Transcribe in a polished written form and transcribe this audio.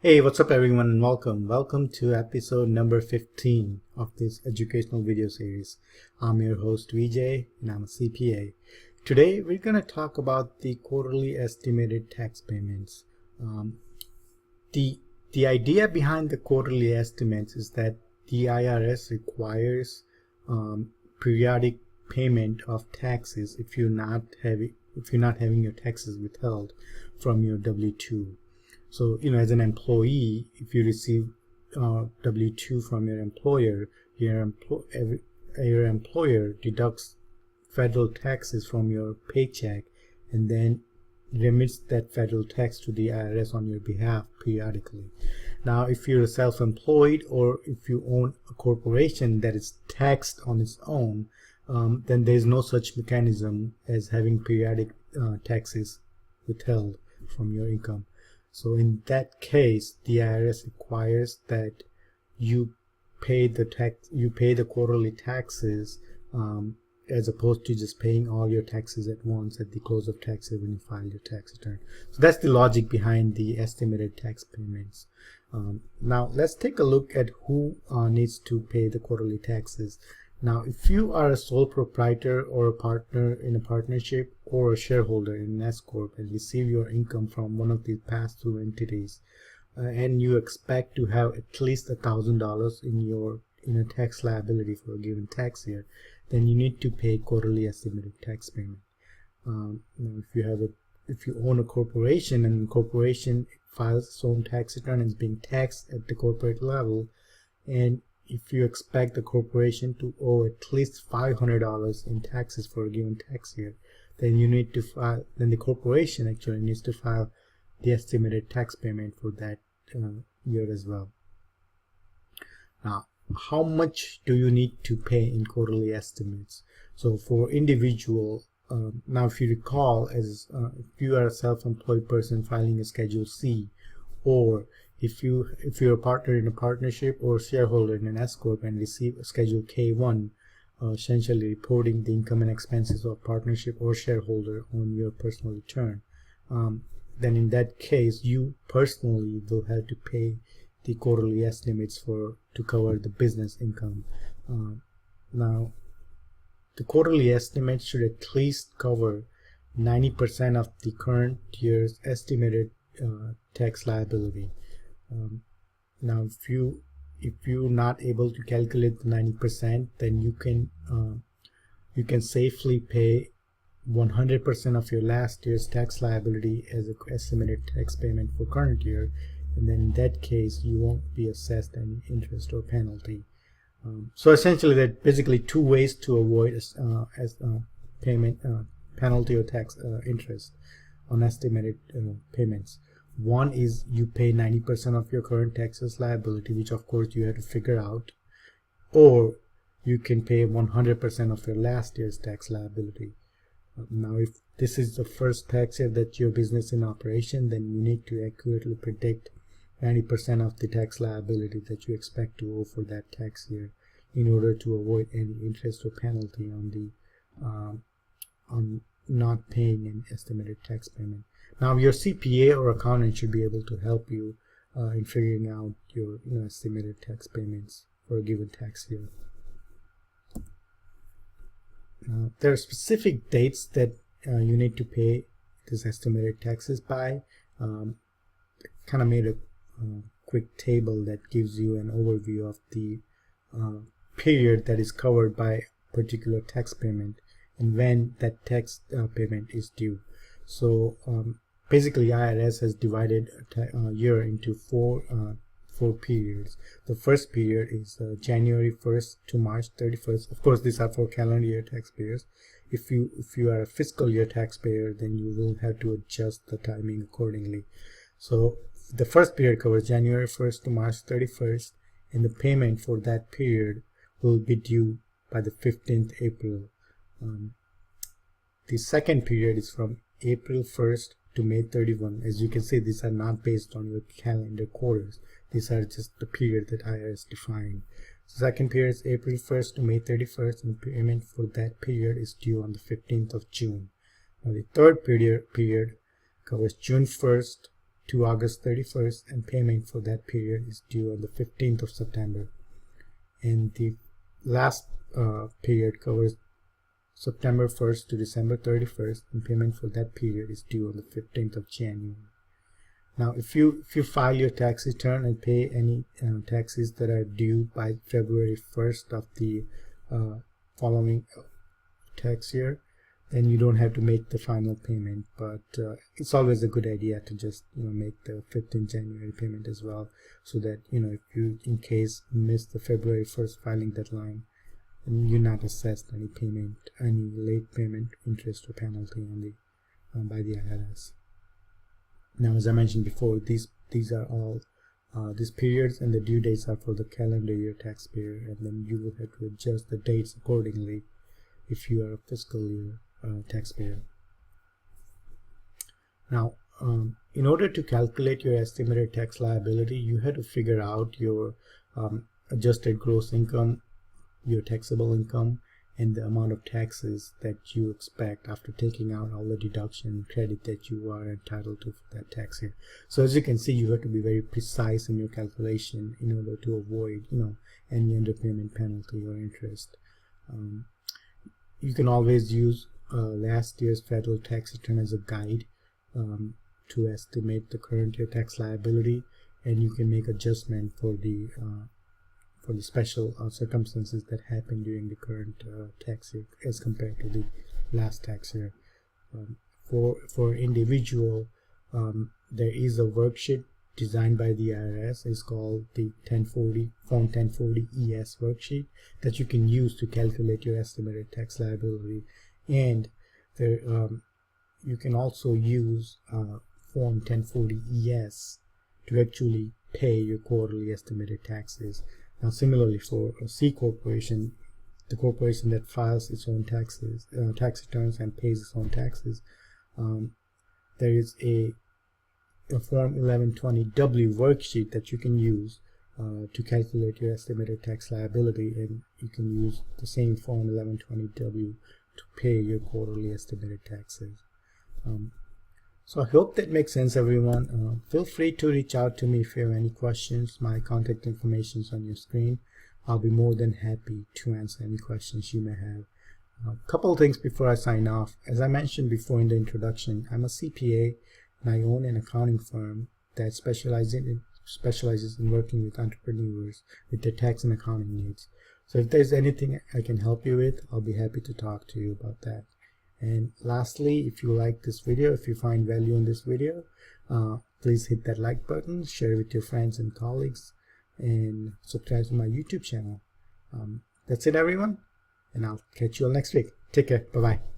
Hey, what's up everyone and welcome. Welcome to episode number 15 of this educational video series. I'm your host Vijay and I'm a CPA. Today we're going to talk about the quarterly estimated tax payments. The idea behind the quarterly estimates is that the IRS requires periodic payment of taxes if you're not having your taxes withheld from your W-2. So, as an employee, if you receive W-2 from your employer, your employer deducts federal taxes from your paycheck and then remits that federal tax to the IRS on your behalf periodically. Now, if you're self-employed or if you own a corporation that is taxed on its own, then there's no such mechanism as having periodic taxes withheld from your income. So in that case, the IRS requires that you pay the quarterly taxes as opposed to just paying all your taxes at once at the close of tax year when you file your tax return. So that's the logic behind the estimated tax payments. Now let's take a look at who needs to pay the quarterly taxes. Now, if you are a sole proprietor or a partner in a partnership or a shareholder in an S Corp and receive your income from one of these pass-through entities, and you expect to have at least $1,000 in a tax liability for a given tax year, then you need to pay quarterly estimated tax payment. If you own a corporation and the corporation files its own tax return and is being taxed at the corporate level, and if you expect the corporation to owe at least $500 in taxes for a given tax year, then the corporation actually needs to file the estimated tax payment for that year as well. Now, how much do you need to pay in quarterly estimates? So for individual, now if you recall, if you are a self-employed person filing a Schedule C, or if you're a partner in a partnership or shareholder in an S Corp and receive a Schedule K1, essentially reporting the income and expenses of partnership or shareholder on your personal return, then in that case you personally will have to pay the quarterly estimates to cover the business income. Now, the quarterly estimates should at least cover 90% of the current year's estimated tax liability. Now, if you're not able to calculate the 90%, then you can safely pay 100% of your last year's tax liability as an estimated tax payment for current year, and then in that case you won't be assessed any interest or penalty. So essentially, there are basically two ways to avoid payment penalty or tax interest on estimated payments. One is you pay 90% of your current taxes liability, which of course you have to figure out, or you can pay 100% of your last year's tax liability. Now, if this is the first tax year that your business in operation, then you need to accurately predict 90% of the tax liability that you expect to owe for that tax year in order to avoid any interest or penalty on not paying an estimated tax payment. Now, your CPA or accountant should be able to help you in figuring out your estimated tax payments for a given tax year. There are specific dates that you need to pay this estimated taxes by. Kind of made a quick table that gives you an overview of the period that is covered by a particular tax payment and when that tax payment is due. So basically, IRS has divided a year into four periods. The first period is January 1st to March 31st. Of course, these are for calendar year taxpayers. If you are a fiscal year taxpayer, then you will have to adjust the timing accordingly. So the first period covers January 1st to March 31st, and the payment for that period will be due by the 15th April. The second period is from April 1st to May 31. As you can see, these are not based on your calendar quarters. These are just the period that IRS defined. The second period is April 1st to May 31st, and the payment for that period is due on the 15th of June. Now, the third period covers June 1st to August 31st, and payment for that period is due on the 15th of September. And the last period covers September 1st to December 31st, and payment for that period is due on the 15th of January. Now, if you file your tax return and pay any taxes that are due by February 1st of the following tax year, then you don't have to make the final payment. But it's always a good idea to just make the 15th January payment as well, so that if you in case miss the February 1st filing deadline, and you're not assessed any late payment interest or penalty on the by the IRS. Now, as I mentioned before, these are all these periods and the due dates are for the calendar year taxpayer, and then you will have to adjust the dates accordingly if you are a fiscal year taxpayer. Now, in order to calculate your estimated tax liability, you have to figure out your adjusted gross income, your taxable income, and the amount of taxes that you expect after taking out all the deduction and credit that you are entitled to for that tax year. So as you can see, you have to be very precise in your calculation in order to avoid any underpayment penalty or interest. You can always use last year's federal tax return as a guide to estimate the current year tax liability, and you can make adjustment for the special circumstances that happen during the current tax year as compared to the last tax year. For individual, there is a worksheet designed by the IRS. It's called the Form 1040 ES worksheet that you can use to calculate your estimated tax liability. And there, you can also use Form 1040 ES to actually pay your quarterly estimated taxes. Now, similarly, for a C corporation, the corporation that files its own tax returns and pays its own taxes, there is a Form 1120W worksheet that you can use to calculate your estimated tax liability, and you can use the same Form 1120W to pay your quarterly estimated taxes. So I hope that makes sense, everyone. Feel free to reach out to me if you have any questions. My contact information is on your screen. I'll be more than happy to answer any questions you may have. A couple of things before I sign off. As I mentioned before in the introduction, I'm a CPA and I own an accounting firm that specializes in working with entrepreneurs with their tax and accounting needs. So if there's anything I can help you with, I'll be happy to talk to you about that. And lastly, if you like this video, if you find value in this video, please hit that like button, share it with your friends and colleagues, and subscribe to my YouTube channel. That's it, everyone, and I'll catch you all next week. Take care. Bye-bye.